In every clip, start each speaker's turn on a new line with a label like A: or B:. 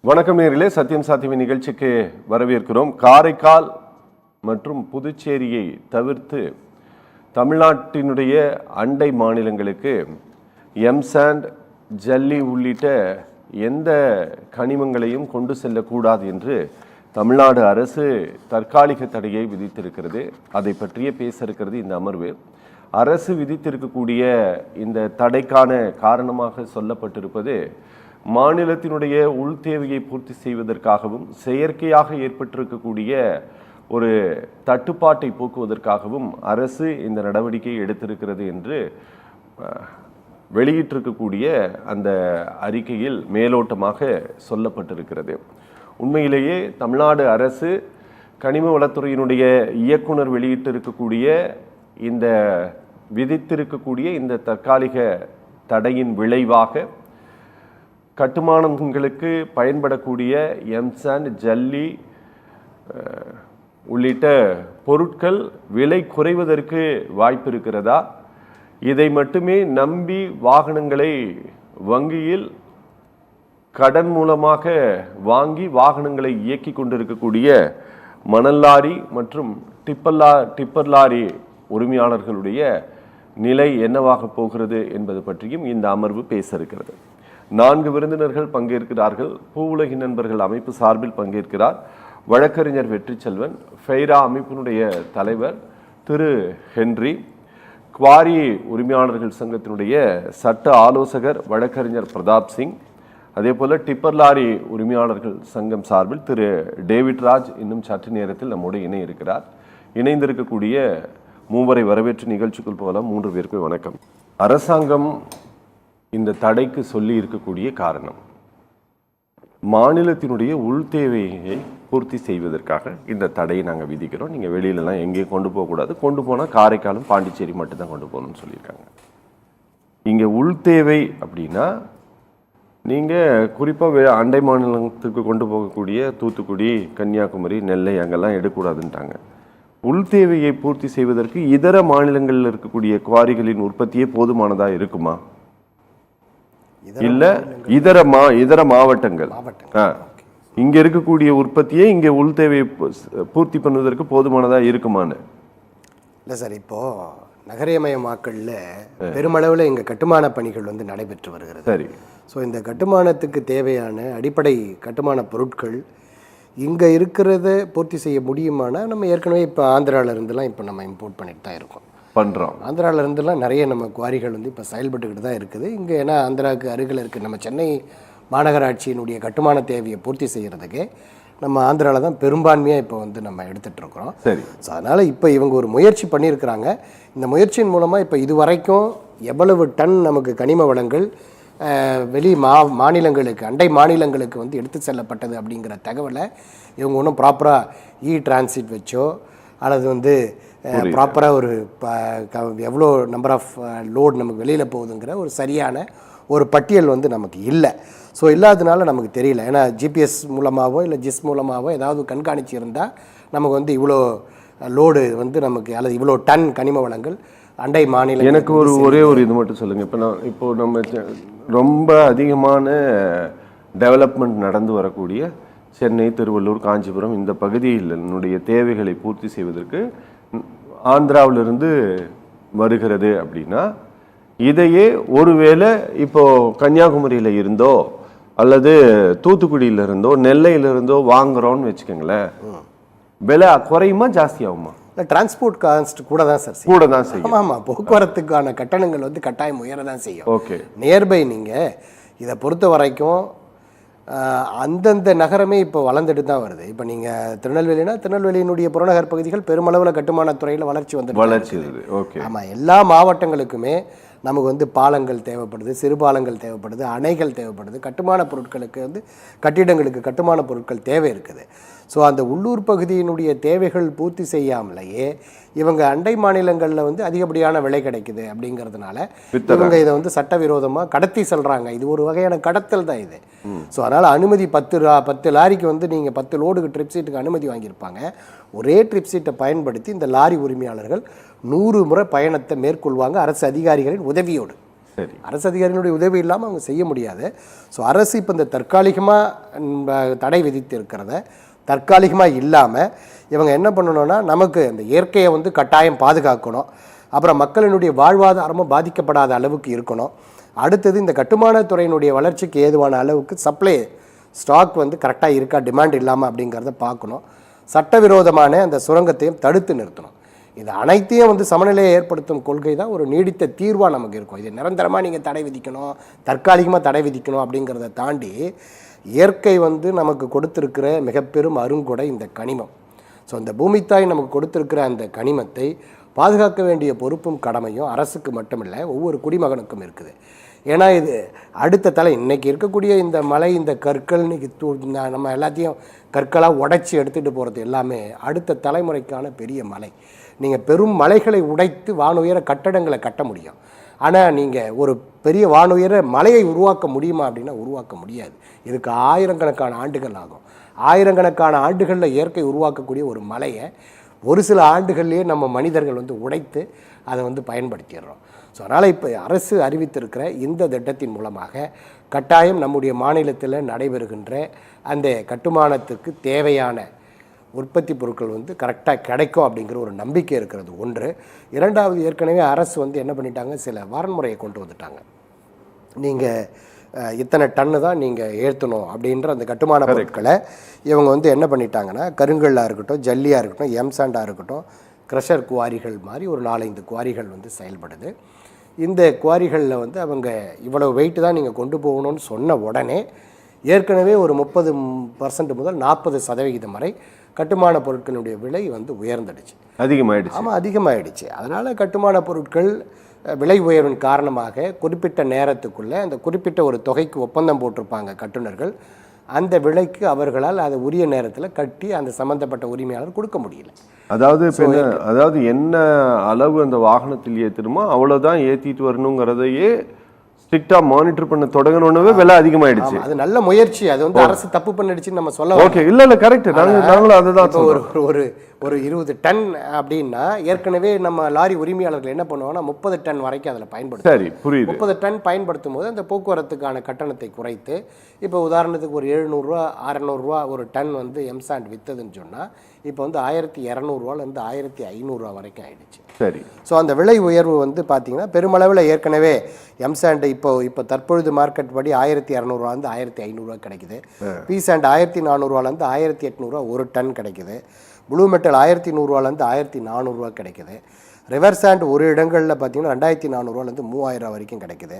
A: வணக்கம் நேயர்களே, சத்தியம் சாத்தியம் நிகழ்ச்சிக்கு வரவேற்கிறோம். காரைக்கால் மற்றும் புதுச்சேரியை தவிர்த்து தமிழ்நாட்டினுடைய அண்டை மாநிலங்களுக்கு எம்சாண்ட், ஜல்லி உள்ளிட்ட எந்த கனிமங்களையும் கொண்டு செல்லக்கூடாது என்று தமிழ்நாடு அரசு தற்காலிக தடையை விதித்திருக்கிறது. அதை பற்றியே பேச இருக்கிறது இந்த அமர்வு. அரசு விதித்திருக்கக்கூடிய இந்த தடைக்கான காரணமாக சொல்லப்பட்டிருப்பது மாநிலத்தினுடைய உள் தேவையை பூர்த்தி செய்வதற்காகவும் செயற்கையாக ஏற்பட்டிருக்கக்கூடிய ஒரு தட்டுப்பாட்டை போக்குவதற்காகவும் அரசு இந்த நடவடிக்கையை எடுத்திருக்கிறது என்று வெளியிட்டிருக்கக்கூடிய அந்த அறிக்கையில் மேலோட்டமாக சொல்லப்பட்டிருக்கிறது. உண்மையிலேயே தமிழ்நாடு அரசு கனிம வளத்துறையினுடைய இயக்குனர் வெளியிட்டிருக்கக்கூடிய இந்த விதித்திருக்கக்கூடிய இந்த தற்காலிக தடையின் விளைவாக கட்டுமானங்களுக்கு பயன்படக்கூடிய எம்சாண்ட், ஜல்லி உள்ளிட்ட பொருட்கள் விலை குறைவதற்கு வாய்ப்பு இருக்கிறதா? இதை மட்டுமே நம்பி வாகனங்களை வங்கியில் கடன் மூலமாக வாங்கி வாகனங்களை இயக்கி கொண்டிருக்கக்கூடிய மணல் லாரி மற்றும் டிப்பர் லாரி உரிமையாளர்களுடைய நிலை என்னவாக போகிறது என்பது பற்றியும் இந்த அமர்வு பேச இருக்கிறது. 4 விருந்தினர்கள் பங்கேற்கிறார்கள். பூவுலகின் நண்பர்கள் அமைப்பு சார்பில் பங்கேற்கிறார் வழக்கறிஞர் வெற்றிச்செல்வன், ஃபெய்ரா அமைப்பினுடைய தலைவர் திரு ஹென்றி, குவாரி உரிமையாளர்கள் சங்கத்தினுடைய சட்ட ஆலோசகர் வழக்கறிஞர் பிரதாப் சிங், அதே போல டிப்பர் லாரி உரிமையாளர்கள் சங்கம் சார்பில் திரு டேவிட் ராஜ் இன்னும் சற்று நேரத்தில் நம்மோடு இணைய இருக்கிறார். இணைந்திருக்கக்கூடிய மூவரை வரவேற்று நிகழ்ச்சிக்குள் போகலாம். 3 பேருக்கு வணக்கம். அரசாங்கம் இந்த தடைக்கு சொல்லி இருக்கக்கூடிய காரணம் மாநிலத்தினுடைய உள் தேவையை பூர்த்தி செய்வதற்காக இந்த தடையை நாங்கள் விதிக்கிறோம். நீங்கள் வெளியிலலாம் எங்கேயும் கொண்டு போகக்கூடாது, கொண்டு போனால் காரைக்காலும் பாண்டிச்சேரி மட்டும்தான் கொண்டு போகணும்னு சொல்லியிருக்காங்க. இங்கே உள் தேவை அப்படின்னா நீங்கள் குறிப்பாக அண்டை மாநிலத்துக்கு கொண்டு போகக்கூடிய தூத்துக்குடி, கன்னியாகுமரி, நெல்லை அங்கெல்லாம் எடுக்கக்கூடாதுன்ட்டாங்க. உள் தேவையை பூர்த்தி செய்வதற்கு இதர மாநிலங்களில் இருக்கக்கூடிய குவாரிகளின் உற்பத்தியே போதுமானதாக இருக்குமா? இல்லை இதர மாவட்டங்கள் இங்கே இருக்கக்கூடிய உற்பத்தியை இங்கே உள் தேவையை பூர்த்தி பண்ணுவதற்கு போதுமானதாக இருக்குமான்னு?
B: இல்லை சார், இப்போது நகரியமயமாக்கலில் பெருமளவில் இங்கே கட்டுமான பணிகள் வந்து நடைபெற்று வருகிறது.
A: சரி.
B: ஸோ இந்த கட்டுமானத்துக்கு தேவையான அடிப்படை கட்டுமான பொருட்கள் இங்கே இருக்கிறத பூர்த்தி செய்ய முடியுமானா நம்ம ஏற்கனவே இப்போ ஆந்திராவிலேருந்துலாம் இப்போ நம்ம இம்போர்ட் பண்ணிட்டு தான் இருக்கோம்,
A: பண்ணுறோம்.
B: ஆந்திராவிலேருந்துலாம் நிறைய நம்ம குவாரிகள் வந்து இப்போ செயல்பட்டுக்கிட்டு தான் இருக்குது. இங்கே ஏன்னா ஆந்திராவுக்கு அருகில் இருக்குது நம்ம சென்னை மாநகராட்சியினுடைய கட்டுமான தேவையை பூர்த்தி செய்கிறதுக்கு நம்ம ஆந்திராவில் தான் பெரும்பான்மையாக இப்போ வந்து நம்ம எடுத்துகிட்ருக்குறோம்.
A: சரி.
B: ஸோ அதனால் இப்போ இவங்க ஒரு முயற்சி பண்ணியிருக்கிறாங்க. இந்த முயற்சியின் மூலமாக இப்போ இது வரைக்கும் எவ்வளவு டன் நமக்கு கனிம வளங்கள் வெளி மாநிலங்களுக்கு அண்டை மாநிலங்களுக்கு வந்து எடுத்து செல்லப்பட்டது அப்படிங்கிற தகவலை இவங்க ஒன்றும் ப்ராப்பராக டிரான்சிட் வச்சோ அல்லது வந்து ப்ராப்பராக ஒரு எவ்வளோ நம்பர் ஆஃப் லோடு நமக்கு வெளியில் போகுதுங்கிற ஒரு சரியான ஒரு பட்டியல் வந்து நமக்கு இல்லை. ஸோ இல்லாததுனால நமக்கு தெரியல. ஏன்னா ஜிபிஎஸ் மூலமாகவோ இல்லை ஜிஸ் மூலமாகவோ ஏதாவது கண்காணிச்சு இருந்தால் நமக்கு வந்து இவ்வளோ லோடு வந்து நமக்கு அல்லது இவ்வளோ டன் கனிம வளங்கள் அண்டை மாநிலம்.
A: எனக்கு ஒரே ஒரு இது மட்டும் சொல்லுங்கள். இப்போ நம்ம ரொம்ப அதிகமான டெவலப்மெண்ட் நடந்து வரக்கூடிய சென்னை, திருவள்ளூர், காஞ்சிபுரம் இந்த பகுதியினுடைய தேவைகளை பூர்த்தி செய்வதற்கு ஆந்திராவிலிருந்து வருகிறது அப்படின்னா இதையே ஒருவேளை இப்போ கன்னியாகுமரியில் இருந்தோ அல்லது தூத்துக்குடியில இருந்தோ நெல்லையிலிருந்தோ வாங்குறோம்னு வச்சுக்கோங்களேன், விலை குறையுமா ஜாஸ்தி ஆகுமா?
B: டிரான்ஸ்போர்ட் காஸ்ட் கூட தான் சார்
A: கூட தான் செய்யும்.
B: ஆமாம், போக்குவரத்துக்கான கட்டணங்கள் வந்து கட்டாயம் உயர தான் செய்யும்.
A: ஓகே.
B: நியர்பை நீங்கள் இதை பொறுத்த வரைக்கும் அந்தந்த நகரமே இப்போ வளர்ந்துட்டு தான் வருது. இப்போ நீங்கள் திருநெல்வேலினா திருநெல்வேலியினுடைய புறநகர் பகுதிகள் பெருமளவில் கட்டுமானத்துறையில் வளர்ச்சி.
A: ஓகே.
B: ஆமாம், எல்லா மாவட்டங்களுக்குமே நமக்கு வந்து பாலங்கள் தேவைப்படுது, சிறு பாலங்கள் தேவைப்படுது, அணைகள் தேவைப்படுது, கட்டுமான பொருட்களுக்கு வந்து கட்டிடங்களுக்கு கட்டுமான பொருட்கள் தேவை இருக்குது. ஸோ அந்த உள்ளூர் பகுதியினுடைய தேவைகள் பூர்த்தி செய்யாமலேயே இவங்க அண்டை மாநிலங்களில் வந்து அதிகப்படியான விலை கிடைக்குது அப்படிங்கிறதுனால இவங்க இதை வந்து சட்டவிரோதமாக கடத்தி செல்கிறாங்க. இது ஒரு வகையான கடத்தல் தான் இது. ஸோ அதனால் அனுமதி 10 லாரிக்கு வந்து நீங்கள் 10 லோடுக்கு ட்ரிப் சீட்டுக்கு அனுமதி வாங்கியிருப்பாங்க. ஒரே ட்ரிப் சீட்டை பயன்படுத்தி இந்த லாரி உரிமையாளர்கள் 100 முறை பயணத்தை மேற்கொள்வாங்க அரசு அதிகாரிகளின் உதவியோடு.
A: சரி.
B: அரசு அதிகாரிகளுடைய உதவி இல்லாமல் அவங்க செய்ய முடியாது. ஸோ அரசு இப்போ இந்த தற்காலிகமாக தடை விதித்து இருக்கிறத தற்காலிகமாக இல்லாமல் இவங்க என்ன பண்ணணும்னா, நமக்கு இந்த இயற்கையை வந்து கட்டாயம் பாதுகாக்கணும். அப்புறம் மக்களினுடைய வாழ்வாதாரமும் பாதிக்கப்படாத அளவுக்கு இருக்கணும். அடுத்தது இந்த கட்டுமானத்துறையினுடைய வளர்ச்சிக்கு ஏதுவான அளவுக்கு சப்ளை ஸ்டாக் வந்து கரெக்டாக இருக்கா, டிமாண்ட் இல்லாமல் அப்படிங்கிறத பார்க்கணும். சட்டவிரோதமான அந்த சுரங்கத்தையும் தடுத்து நிறுத்தணும். இது அனைத்தையும் வந்து சமநிலையை ஏற்படுத்தும் கொள்கை தான் ஒரு நீடித்த தீர்வாக நமக்கு இருக்கும். இது நிரந்தரமாக நீங்கள் தடை விதிக்கணும், தற்காலிகமாக தடை விதிக்கணும் அப்படிங்கிறத தாண்டி இயற்கை வந்து நமக்கு கொடுத்துருக்கிற மிகப்பெரும் அருங்கொடை இந்த கனிமம். ஸோ இந்த பூமித்தாய் நமக்கு கொடுத்துருக்கிற அந்த கனிமத்தை பாதுகாக்க வேண்டிய பொறுப்பும் கடமையும் அரசுக்கு மட்டுமில்லை, ஒவ்வொரு குடிமகனுக்கும் இருக்குது. ஏன்னா இது அடுத்த இன்றைக்கி இருக்கக்கூடிய இந்த மலை, இந்த கற்கள், இன்றைக்கி நம்ம எல்லாத்தையும் கற்களாக உடைச்சி எடுத்துகிட்டு போகிறது எல்லாமே அடுத்த தலைமுறைக்கான பெரிய மலை. நீங்கள் பெரும் மலைகளை உடைத்து வானுயர கட்டடங்களை கட்ட முடியும். ஆனால் நீங்கள் ஒரு பெரிய வானுயர மலையை உருவாக்க முடியுமா அப்படின்னா உருவாக்க முடியாது. இதுக்கு ஆயிரக்கணக்கான ஆண்டுகள் ஆகும். ஆயிரக்கணக்கான ஆண்டுகளில் இயற்கை உருவாக்கக்கூடிய ஒரு மலையை ஒரு சில ஆண்டுகள்லேயே நம்ம மனிதர்கள் வந்து உடைத்து அதை வந்து பயன்படுத்திடுறோம். ஸோ அதனால் இப்போ அரசு அறிவித்திருக்கிற இந்த திட்டத்தின் மூலமாக கட்டாயம் நம்முடைய மாநிலத்தில் நடைபெறுகின்ற அந்த கட்டுமானத்துக்கு தேவையான உற்பத்தி பொருட்கள் வந்து கரெக்டாக கிடைக்கும் அப்படிங்கிற ஒரு நம்பிக்கை இருக்கிறது ஒன்று. இரண்டாவது, ஏற்கனவே அரசு வந்து என்ன பண்ணிட்டாங்க, சில வரன்முறையை கொண்டு வந்துட்டாங்க. நீங்கள் இத்தனை டன்னு தான் நீங்கள் ஏற்றணும் அப்படின்ற அந்த கட்டுமான பொருட்களை இவங்க வந்து என்ன பண்ணிட்டாங்கன்னா, கருங்கல்லாக இருக்கட்டும், ஜல்லியாக இருக்கட்டும், எம்சாண்டாக இருக்கட்டும், க்ரஷர் குவாரிகள் மாதிரி ஒரு 4-5 குவாரிகள் வந்து செயல்படுது. இந்த குவாரிகளில் வந்து அவங்க இவ்வளவு வெயிட்டு தான் நீங்கள் கொண்டு போகணும்னு சொன்ன உடனே ஏற்கனவே ஒரு 30% முதல் 40% வரை கட்டுமான பொருட்களுடைய விலை வந்து உயர்ந்துடுச்சு,
A: அதிகமாகிடுச்சு.
B: ஆமாம், அதிகமாகிடுச்சு. அதனால் கட்டுமான பொருட்கள் விலை உயர்வின் காரணமாக குறிப்பிட்ட நேரத்துக்குள்ளே அந்த குறிப்பிட்ட ஒரு தொகைக்கு ஒப்பந்தம் போட்டிருப்பாங்க கட்டுநர்கள். அந்த விலைக்கு அவர்களால் அதை உரிய நேரத்தில் கட்டி அந்த சம்பந்தப்பட்ட உரிமையாளர் கொடுக்க முடியல.
A: அதாவது என்ன அளவு அந்த வாகனத்தில் ஏற்றணுமோ அவ்வளோதான் ஏற்றிட்டு வரணுங்கிறதையே ஸ்ட்ரிக்டா மானிட்டர் பண்ண தொடங்கணும்னவே விலை அதிகமாயிடுச்சு.
B: அது நல்ல முயற்சி. அது வந்து அரசு தப்பு பண்ணிடுச்சுன்னு நம்ம சொல்ல.
A: ஓகே, இல்ல கரெக்ட். நாங்களும் அதுதான்
B: ஒரு 20 டன் அப்படின்னா ஏற்கனவே நம்ம லாரி உரிமையாளர்கள் என்ன பண்ணுவாங்கன்னா 30 டன் வரைக்கும் அதில் பயன்படுத்தும்.
A: சரி, புரியுது.
B: 30 டன் பயன்படுத்தும் போது அந்த போக்குவரத்துக்கான கட்டணத்தை குறைத்து, இப்போ உதாரணத்துக்கு ஒரு 700 600 ஒரு டன் வந்து எம்சாண்ட் விற்றதுன்னு சொன்னால் இப்போ வந்து 1200 1500 வரைக்கும் ஆயிடுச்சு.
A: சரி.
B: ஸோ அந்த விலை உயர்வு வந்து பார்த்தீங்கன்னா பெருமளவில் ஏற்கனவே எம்சாண்ட் இப்போ தற்பொழுது மார்க்கெட் படி 1200 1500 கிடைக்குது. பி சாண்ட் 1400 1800 ஒரு டன் கிடைக்குது. ப்ளூ மெட்டல் 1100 1400 கிடைக்குது. ரிவர் சாண்ட் ஒரு இடங்களில் பார்த்தீங்கன்னா 2400 3000 வரைக்கும் கிடைக்குது.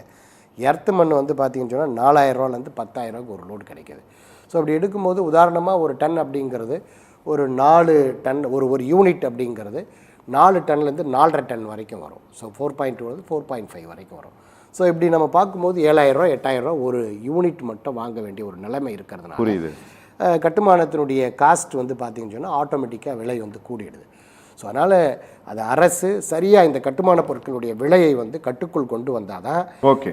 B: எர்த்து மண் வந்து பார்த்தீங்கன்னு சொன்னால் 4000 10,000 ஒரு லோடு கிடைக்குது. ஸோ அப்படி எடுக்கும்போது உதாரணமாக ஒரு டன் அப்படிங்கிறது ஒரு 4 டன், ஒரு யூனிட் அப்படிங்கிறது 4 டன்லேருந்து 4.5 டன் வரைக்கும் வரும். ஸோ 4.2 4.5 வரைக்கும் வரும். ஸோ இப்படி நம்ம பார்க்கும்போது 7,000 8,000 ஒரு யூனிட் மட்டும் வாங்க வேண்டிய ஒரு நிலைமை இருக்கிறதுனால
A: புரியுது.
B: கட்டுமானத்தினுடைய காஸ்ட் வந்து பார்த்தீங்கன்னு சொன்னால் ஆட்டோமேட்டிக்காக விலை வந்து கூடிடுது. ஸோ அதனால் அது அரசு சரியாக இந்த கட்டுமான பொருட்களுடைய விலையை வந்து கட்டுக்குள் கொண்டு வந்தால் தான்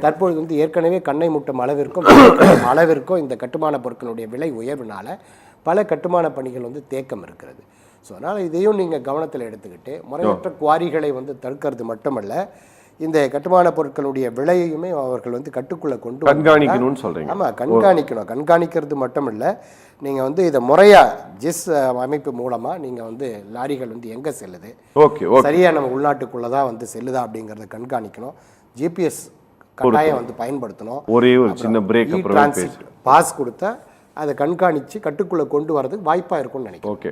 B: தற்பொழுது வந்து ஏற்கனவே கண்ணை முட்டும் அளவிற்கும் இந்த கட்டுமான பொருட்களுடைய விலை உயர்வினால பல கட்டுமான பணிகள் வந்து தேக்கம் இருக்கிறது. ஸோ அதனால் இதையும் நீங்கள் கவனத்தில் எடுத்துக்கிட்டு முறையற்ற குவாரிகளை வந்து தடுக்கிறது மட்டுமல்ல, இந்த கட்டுமான பொருட்களுடைய விலையுமே அவர்கள் வந்து கட்டுக்குள்ளே கொண்டு
A: கண்காணிக்கணும்னு சொல்கிறீங்க.
B: ஆமாம், கண்காணிக்கிறது மட்டும் இல்லை, நீங்கள் வந்து இதை முறையாக ஜிஸ் அமைப்பு மூலமாக நீங்கள் வந்து லாரிகள் வந்து எங்கே செல்லுது, சரியாக நம்ம உள்நாட்டுக்குள்ளே தான் வந்து செல்லுதா அப்படிங்கிறத கண்காணிக்கணும். ஜிபிஎஸ் கட்டாயம் வந்து பயன்படுத்தணும்.
A: ஒரே ஒரு சின்ன பிரேக்
B: டிரான்சிட் பாஸ் கொடுத்தா அதை கண்காணித்து கட்டுக்குள்ளே கொண்டு வரதுக்கு வாய்ப்பாக இருக்கும்னு நினைக்கிறேன்.
A: ஓகே.